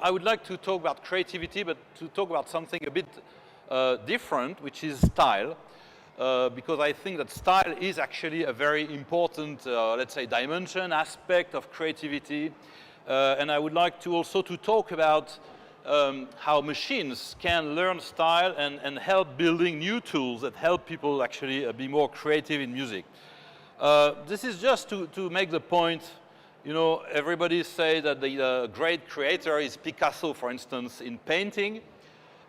I would like to talk about creativity, but to talk about something a bit different, which is style. Because I think that style is actually a very important, let's say, dimension, aspect of creativity. And I would like to also to talk about how machines can learn style and help building new tools that help people actually be more creative in music. This is just to make the point, you know, everybody say that the great creator is Picasso, for instance, in painting.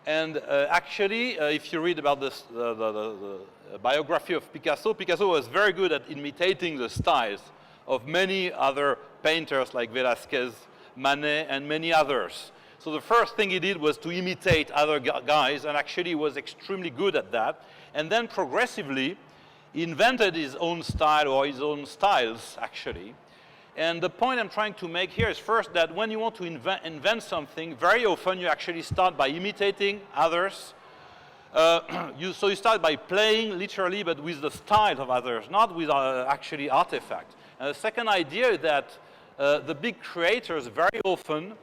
And actually, if you read about this, the biography of Picasso, Picasso was very good at imitating the styles of many other painters like Velázquez, Manet, and many others. So the first thing he did was to imitate other guys, and actually was extremely good at that. And then progressively, he invented his own style, or his own styles, actually. And the point I'm trying to make here is first that when you want to invent something, very often you actually start by imitating others. So you start by playing, literally, but with the style of others, not with actually artifacts. And the second idea is that the big creators, very often,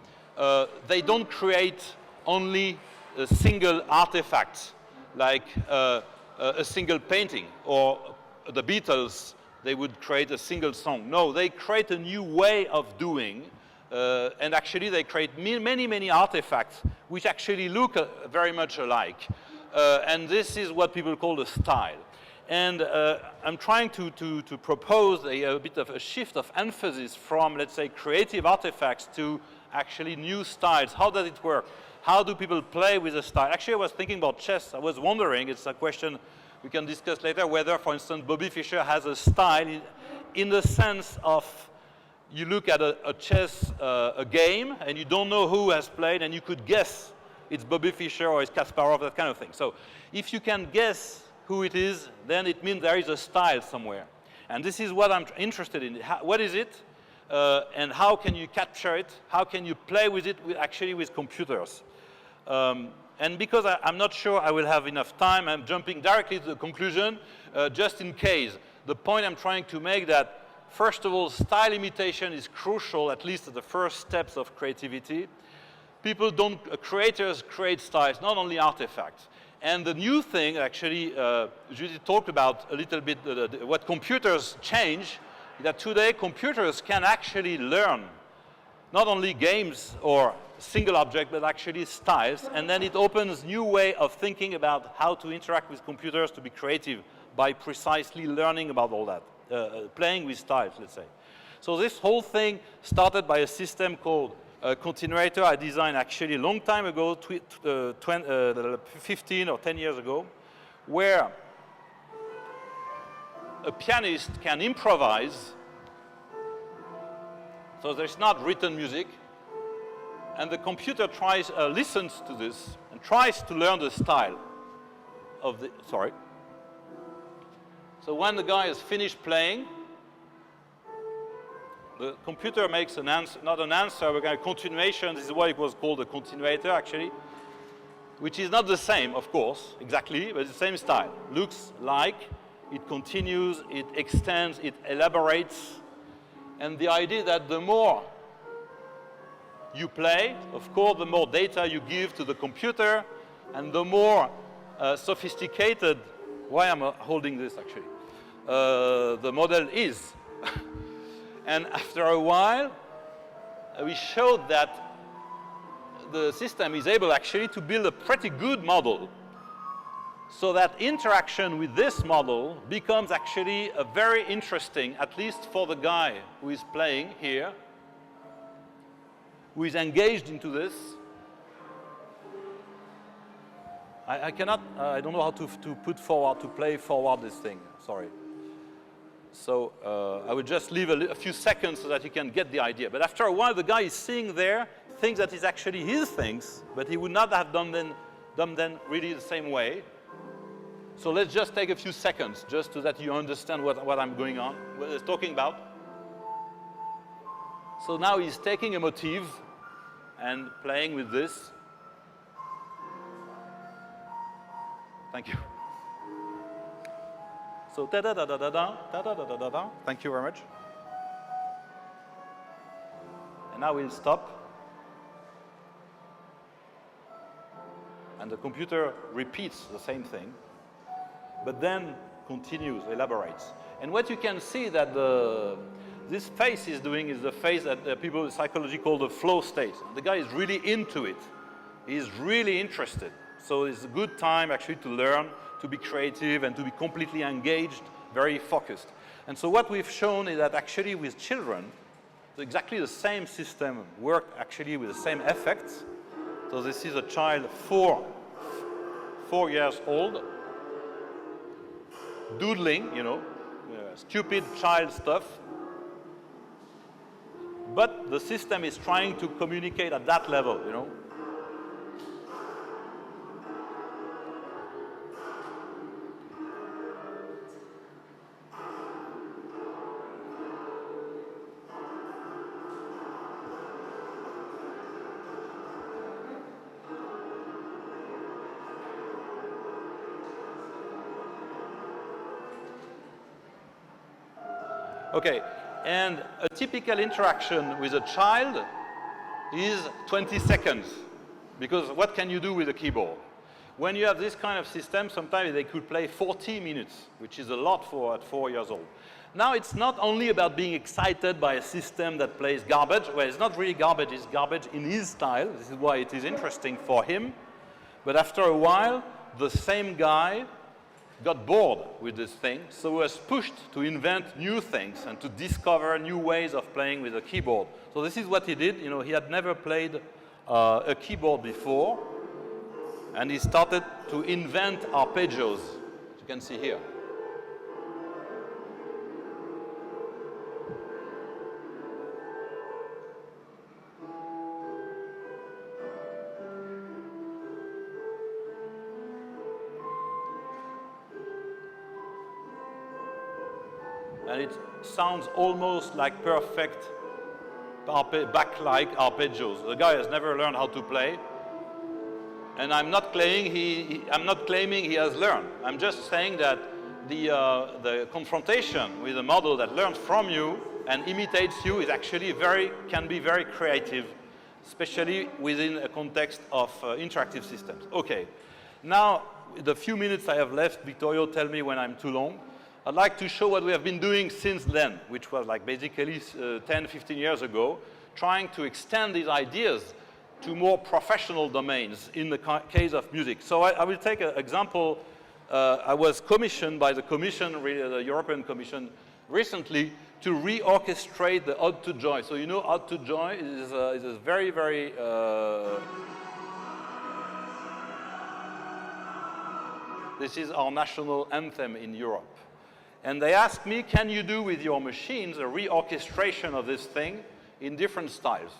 they don't create only a single artifact, like a single painting, or the Beatles, they would create a single song. No, they create a new way of doing, and actually they create many, many artifacts which actually look very much alike. And this is what people call a style. And I'm trying to propose a bit of a shift of emphasis from, let's say, creative artifacts to actually new styles. How does it work? How do people play with a style? Actually, I was thinking about chess. I was wondering, it's a question we can discuss later, whether, for instance, Bobby Fischer has a style in the sense of you look at a chess a game and you don't know who has played and you could guess it's Bobby Fischer or it's Kasparov, that kind of thing. So if you can guess who it is, then it means there is a style somewhere. And this is what I'm interested in. What is it? And how can you capture it? How can you play with it actually with computers? And because I'm not sure I will have enough time, I'm jumping directly to the conclusion, just in case. The point I'm trying to make that, first of all, style imitation is crucial, at least at the first steps of creativity. Creators create styles, not only artifacts. And the new thing, actually, Judith talked about a little bit, what computers change, that today computers can actually learn not only games or single object, but actually styles. And then it opens new way of thinking about how to interact with computers to be creative by precisely learning about all that, playing with styles, let's say. So this whole thing started by a system called Continuator. I designed actually a long time ago, 15 or 10 years ago, where a pianist can improvise. So there's not written music. And the computer listens to this and tries to learn the style of the, sorry. So when the guy is finished playing, the computer makes an answer, not an answer, but a continuation. This is why it was called a continuator, actually, which is not the same, of course, exactly, but it's the same style. Looks like, it continues, it extends, it elaborates. And the idea that the more you play, of course, the more data you give to the computer, and the more sophisticated, why am I holding this actually, the model is. And after a while, we showed that the system is able actually to build a pretty good model, so that interaction with this model becomes actually a very interesting, at least for the guy who is playing here, who is engaged into this. I cannot, I don't know how to put forward, to play forward this thing, sorry. So I will just leave a few seconds so that you can get the idea. But after a while, the guy is seeing there things that is actually his things, but he would not have done them really the same way. So let's just take a few seconds, just so that you understand what I'm talking about. So now he's taking a motif and playing with this. Thank you. So da da da da da da da da da da da da. Thank you very much. And now we'll stop. and the computer repeats the same thing, but then continues, elaborates. And what you can see that this face is doing is the face that people in psychology call the flow state. The guy is really into it. He's really interested. So it's a good time actually to learn, to be creative, and to be completely engaged, very focused. And so what we've shown is that actually with children, exactly the same system worked actually with the same effects. So this is a child 4 years old, doodling, you know, stupid child stuff. But the system is trying to communicate at that level, you know. Okay, and a typical interaction with a child is 20 seconds, because what can you do with a keyboard? When you have this kind of system, sometimes they could play 40 minutes, which is a lot for at 4 years old. Now, it's not only about being excited by a system that plays garbage. Well, it's not really garbage, it's garbage in his style. This is why it is interesting for him. But after a while, the same guy got bored with this thing, so was pushed to invent new things and to discover new ways of playing with a keyboard. So this is what he did. You know, he had never played a keyboard before, and he started to invent arpeggios, as you can see here. And it sounds almost like perfect back-like arpeggios. The guy has never learned how to play. And I'm not claiming he has learned. I'm just saying that the confrontation with a model that learns from you and imitates you is actually can be very creative, especially within a context of interactive systems. Okay, now the few minutes I have left, Vittorio, tell me when I'm too long. I'd like to show what we have been doing since then, which was like basically 10, 15 years ago, trying to extend these ideas to more professional domains in the case of music. So I will take an example. I was commissioned by the the European Commission recently to reorchestrate the Ode to Joy. So you know Ode to Joy is a very, very this is our national anthem in Europe. And they asked me, can you do with your machines a reorchestration of this thing in different styles?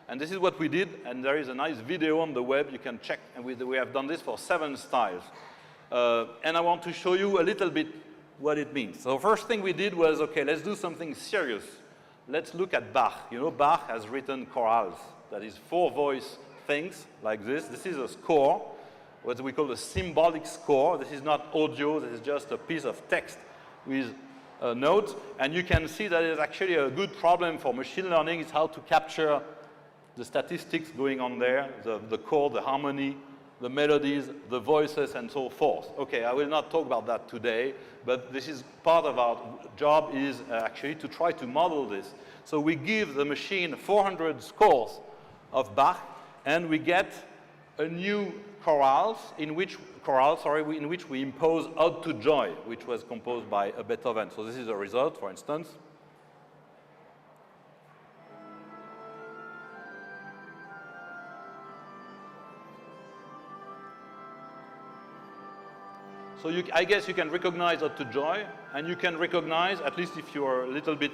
And this is what we did, and there is a nice video on the web you can check, and we have done this for 7 styles. And I want to show you a little bit what it means. So first thing we did was, okay, let's do something serious. Let's look at Bach. You know, Bach has written chorales. That is 4-voice things like this. This is a score, what we call a symbolic score. This is not audio, this is just a piece of text with notes, and you can see that it's actually a good problem for machine learning is how to capture the statistics going on there, the chord, the harmony, the melodies, the voices, and so forth. Okay, I will not talk about that today, but this is part of our job is actually to try to model this. So we give the machine 400 scores of Bach, and we get a new chorale in which we impose Ode to Joy, which was composed by Beethoven. So this is a result, for instance. So I guess you can recognize Ode to Joy, and you can recognize, at least if you are a little bit,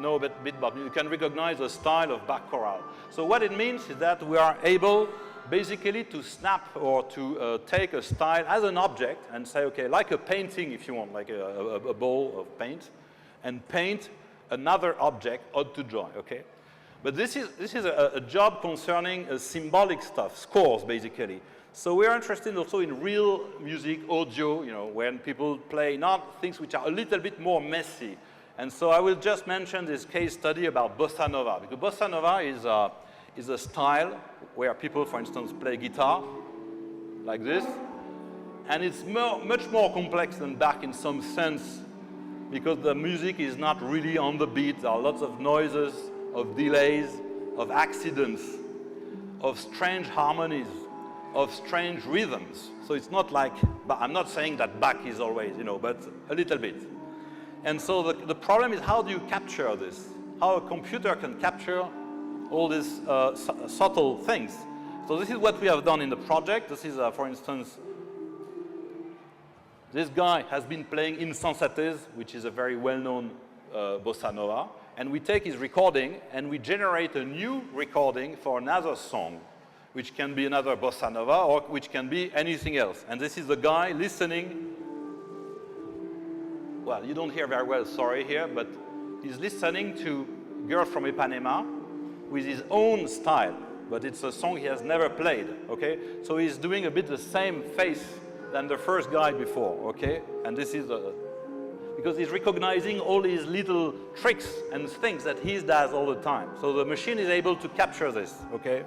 know a bit about it, you can recognize the style of Bach chorale. So what it means is that we are able basically to snap or to take a style as an object and say, okay, like a painting if you want, like a bowl of paint, and paint another object, Ode to Joy, okay? But this is a job concerning symbolic stuff, scores basically. So we're interested also in real music, audio, you know, when people play not things which are a little bit more messy. And so I will just mention this case study about bossa nova, because bossa nova is a style where people, for instance, play guitar, like this. And it's much more complex than Bach in some sense, because the music is not really on the beat. There are lots of noises, of delays, of accidents, of strange harmonies, of strange rhythms. So it's not like, I'm not saying that Bach is always, but a little bit. And so the problem is, how do you capture this? How a computer can capture all these subtle things. So this is what we have done in the project. This is, for instance, this guy has been playing Insensates, which is a very well-known bossa nova. And we take his recording and we generate a new recording for another song, which can be another bossa nova or which can be anything else. And this is the guy listening. Well, you don't hear very well, sorry here, but he's listening to Girl from Ipanema with his own style. But it's a song he has never played, okay? So he's doing a bit the same face than the first guy before, okay? And this is because he's recognizing all these little tricks and things that he does all the time. So the machine is able to capture this, okay?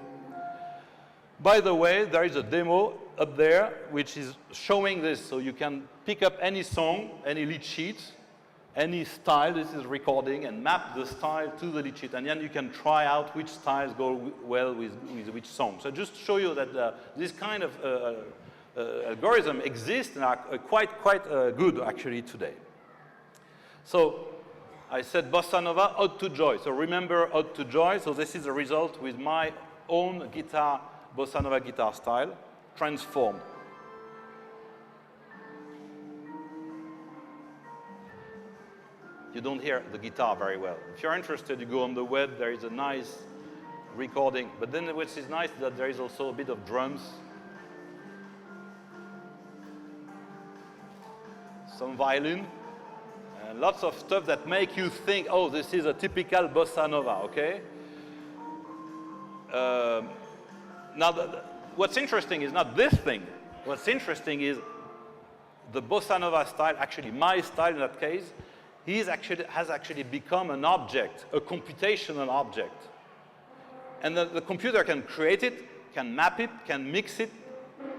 By the way, there is a demo up there which is showing this. So you can pick up any song, any lead sheet, any style. This is recording, and map the style to the lead sheet. And then you can try out which styles go well with which song. So just to show you that this kind of algorithm exists and are quite good actually today. So I said bossa nova, ode to joy. So remember ode to joy. So this is the result with my own guitar, bossa nova guitar style, transformed. You don't hear the guitar very well. If you're interested, you go on the web. There is a nice recording. But then what is nice is that there is also a bit of drums, some violin, and lots of stuff that make you think, oh, this is a typical bossa nova, okay? Now, what's interesting is not this thing. What's interesting is the bossa nova style, actually my style in that case, has actually become an object, a computational object. And the computer can create it, can map it, can mix it,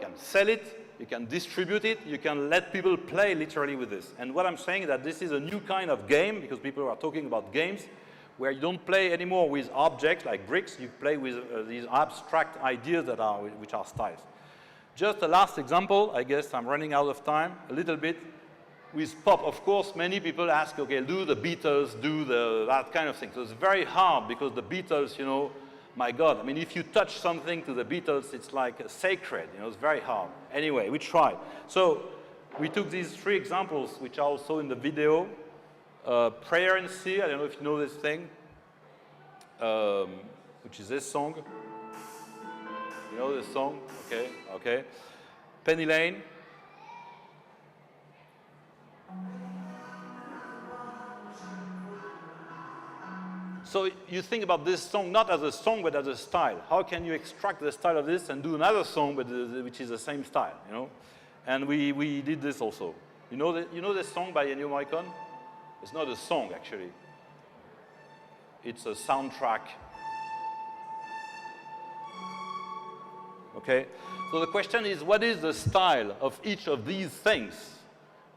can sell it, you can distribute it, you can let people play literally with this. And what I'm saying is that this is a new kind of game, because people are talking about games, where you don't play anymore with objects like bricks, you play with these abstract ideas which are styles. Just a last example, I guess I'm running out of time, a little bit. With pop, of course, many people ask, okay, do the Beatles, do that kind of thing. So it's very hard, because the Beatles, my God, I mean, if you touch something to the Beatles, it's like sacred, it's very hard. Anyway, we tried. So we took these 3 examples, which are also in the video. Prayer in C, I don't know if you know this thing, which is this song. You know this song? Okay. Penny Lane. So you think about this song not as a song, but as a style. How can you extract the style of this and do another song, which is the same style, And we did this also. You know this song by Ennio Morricone? It's not a song, actually. It's a soundtrack. Okay? So the question is, what is the style of each of these things?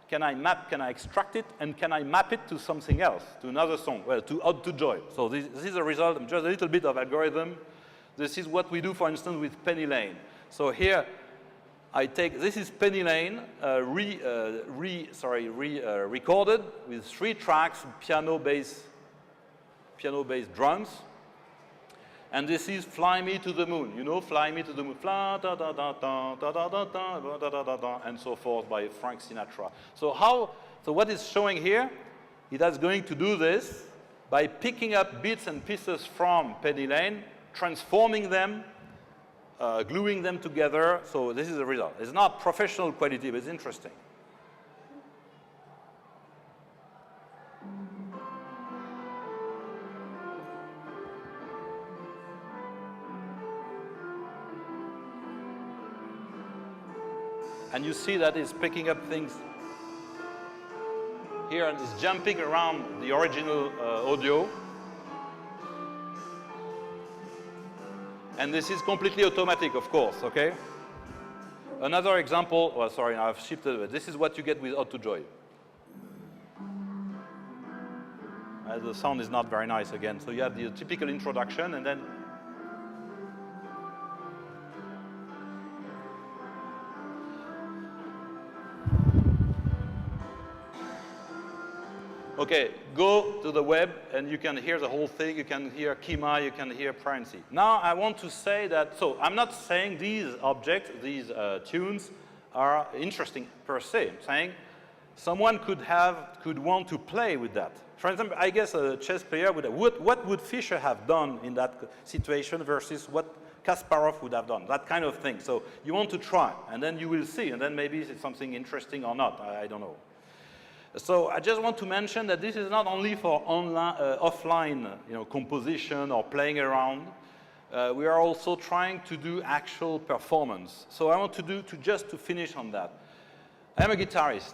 Can I extract it, and can I map it to something else, to another song, well, to Ode to Joy? So this is a result, just a little bit of algorithm. This is what we do, for instance, with Penny Lane. So here, this is Penny Lane, recorded with 3 tracks, piano, bass, drums. And this is Fly Me to the Moon. Fly Me to the Moon. Fly, da, da, da, da, da, da, da, da, da, da, da, da, and so forth by Frank Sinatra. So what it's showing here, it is going to do this by picking up bits and pieces from Penny Lane, transforming them, gluing them together. So this is the result. It's not professional quality, but it's interesting. And you see that it's picking up things here, and it's jumping around the original audio. And this is completely automatic, of course, okay? Another example, well, sorry, I've shifted, but this is what you get with Ode to Joy. The sound is not very nice again. So you have the typical introduction, and then okay, go to the web and you can hear the whole thing. You can hear Kima, you can hear Privacy. Now I want to say that, so I'm not saying these objects, these tunes are interesting per se. I'm saying someone could want to play with that. For example, I guess a chess player would, what would Fischer have done in that situation versus what Kasparov would have done, that kind of thing. So you want to try, and then you will see, and then maybe it's something interesting or not, I don't know. So I just want to mention that this is not only for online, offline composition or playing around. We are also trying to do actual performance. So I want to just to finish on that. I'm a guitarist.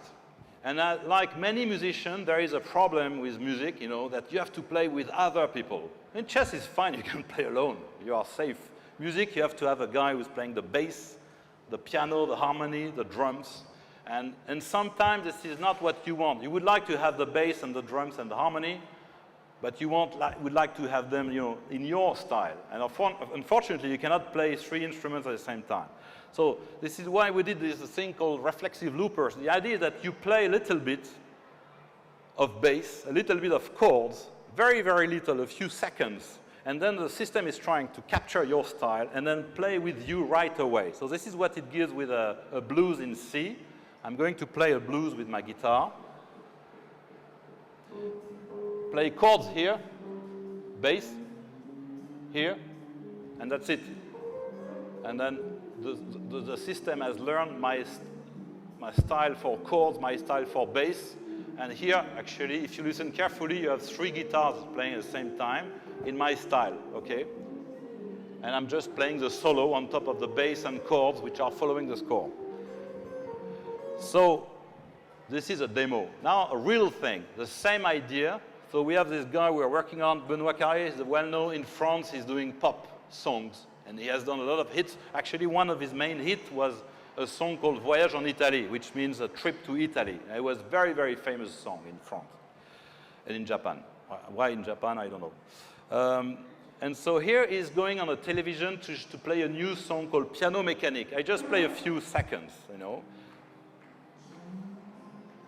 And like many musicians, there is a problem with music, that you have to play with other people. In chess is fine, you can play alone. You are safe. Music, you have to have a guy who's playing the bass, the piano, the harmony, the drums. And sometimes this is not what you want. You would like to have the bass and the drums and the harmony, but you would like to have them, in your style. And unfortunately, you cannot play 3 instruments at the same time. So this is why we did this thing called reflexive loopers. The idea is that you play a little bit of bass, a little bit of chords, very, very little, a few seconds, and then the system is trying to capture your style and then play with you right away. So this is what it gives with a blues in C. I'm going to play a blues with my guitar. Play chords here, bass, here, and that's it. And then the system has learned my style for chords, my style for bass. And here, actually, if you listen carefully, you have 3 guitars playing at the same time in my style, okay? And I'm just playing the solo on top of the bass and chords, which are following the score. So this is a demo. Now, a real thing, the same idea. So we have this guy we're working on, Benoît Carrier, is well-known in France. He's doing pop songs. And he has done a lot of hits. Actually, one of his main hits was a song called Voyage en Italie, which means a trip to Italy. It was a very, very famous song in France and in Japan. Why in Japan, I don't know. And so here he's going on a television to play a new song called Piano Mécanique. I just play a few seconds,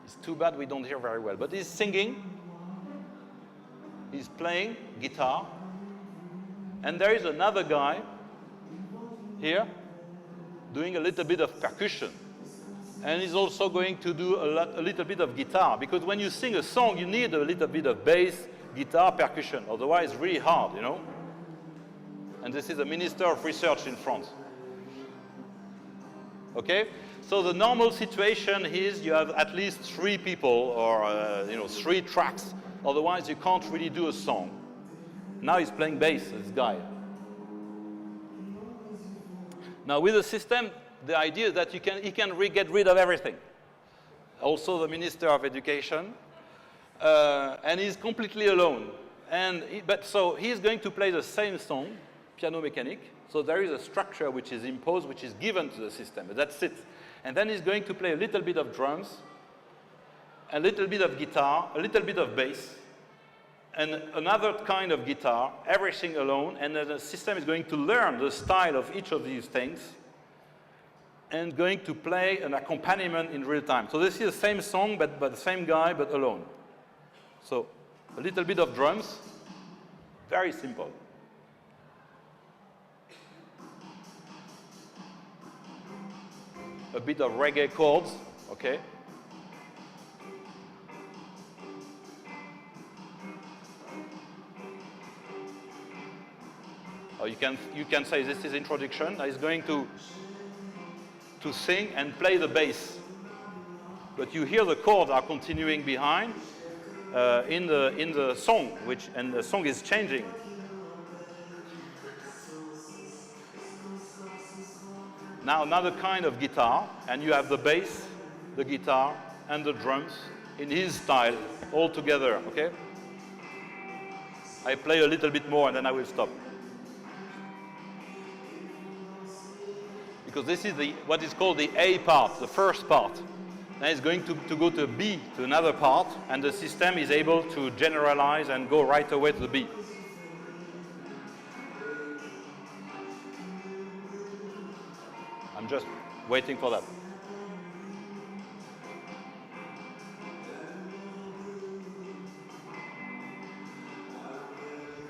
It's too bad we don't hear very well. But he's singing. He's playing guitar. And there is another guy here, doing a little bit of percussion. And he's also going to do a little bit of guitar, because when you sing a song, you need a little bit of bass, guitar, percussion. Otherwise, it's really hard, And this is a minister of research in France. Okay? So the normal situation is you have at least 3 people or, 3 tracks. Otherwise, you can't really do a song. Now he's playing bass, this guy. Now, with the system, the idea is that he can get rid of everything. Also, the Minister of Education. And he's completely alone. So he's going to play the same song, Piano Mécanique. So there is a structure which is imposed, which is given to the system. That's it. And then he's going to play a little bit of drums, a little bit of guitar, a little bit of bass, and another kind of guitar, everything alone, and then the system is going to learn the style of each of these things and going to play an accompaniment in real time. So this is the same song, but the same guy, but alone. So a little bit of drums, very simple. A bit of reggae chords, okay? Or you can say this is introduction. He's going to sing and play the bass. But you hear the chords are continuing behind in the song, and the song is changing. Now another kind of guitar, and you have the bass, the guitar, and the drums in his style all together, okay? I play a little bit more and then I will stop. because this is what is called the A part, the first part. Then it's going to go to B, to another part, and the system is able to generalize and go right away to the B. I'm just waiting for that.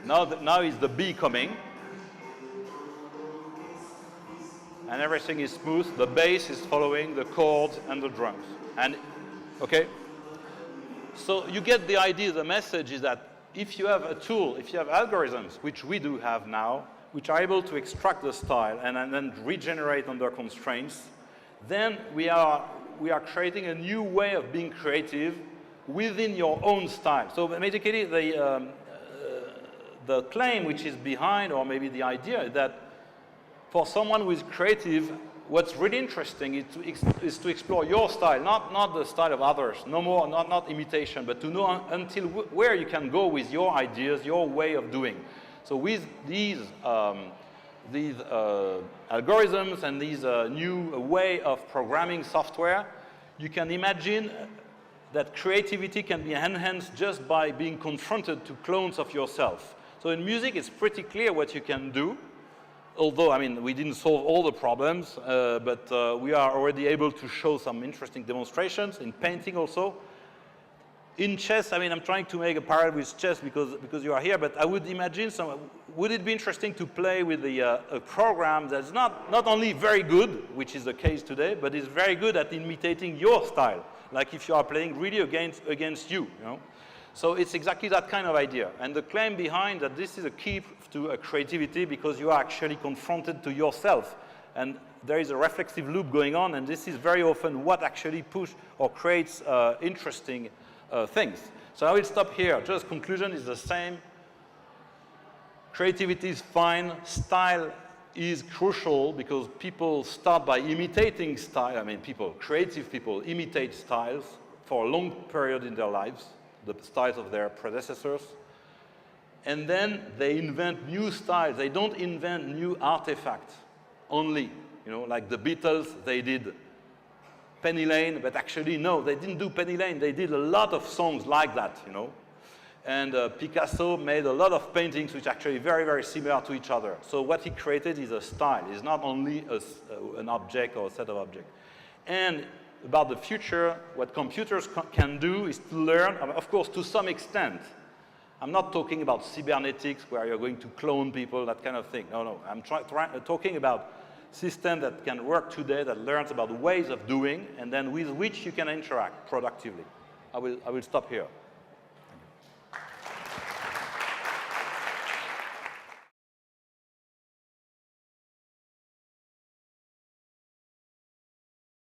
Now is the B coming. And everything is smooth. The bass is following the chords and the drums. And, okay? So you get the idea, the message is that if you have a tool, if you have algorithms, which we do have now, which are able to extract the style and then regenerate under constraints, then we are creating a new way of being creative within your own style. So basically, the claim which is behind, or maybe the idea, is that for someone who is creative, what's really interesting is to explore your style, not the style of others, no more, not imitation, but to know until where you can go with your ideas, your way of doing. So with these algorithms and these new way of programming software, you can imagine that creativity can be enhanced just by being confronted to clones of yourself. So in music, it's pretty clear what you can do. Although, I mean, we didn't solve all the problems, but we are already able to show some interesting demonstrations, in painting also. In chess, I mean, I'm trying to make a parallel with chess because you are here, but I would imagine would it be interesting to play with a program that's not only very good, which is the case today, but is very good at imitating your style, like if you are playing really against you, you know? So it's exactly that kind of idea. And the claim behind that this is a key to a creativity because you are actually confronted to yourself. And there is a reflexive loop going on, and this is very often what actually pushes or creates interesting things. So I will stop here. Just conclusion is the same. Creativity is fine. Style is crucial because people start by imitating style. I mean, creative people imitate styles for a long period in their lives, the styles of their predecessors. And then they invent new styles. They don't invent new artifacts only. You know, like the Beatles, they did Penny Lane, but actually, no, they didn't do Penny Lane. They did a lot of songs like that, you know. And Picasso made a lot of paintings which are actually very, very similar to each other. So what he created is a style. It's not only an object or a set of objects. And about the future, what computers can do is to learn, of course, to some extent. I'm not talking about cybernetics where you're going to clone people, that kind of thing. No. I'm talking about systems that can work today, that learns about ways of doing, and then with which you can interact productively. I will stop here.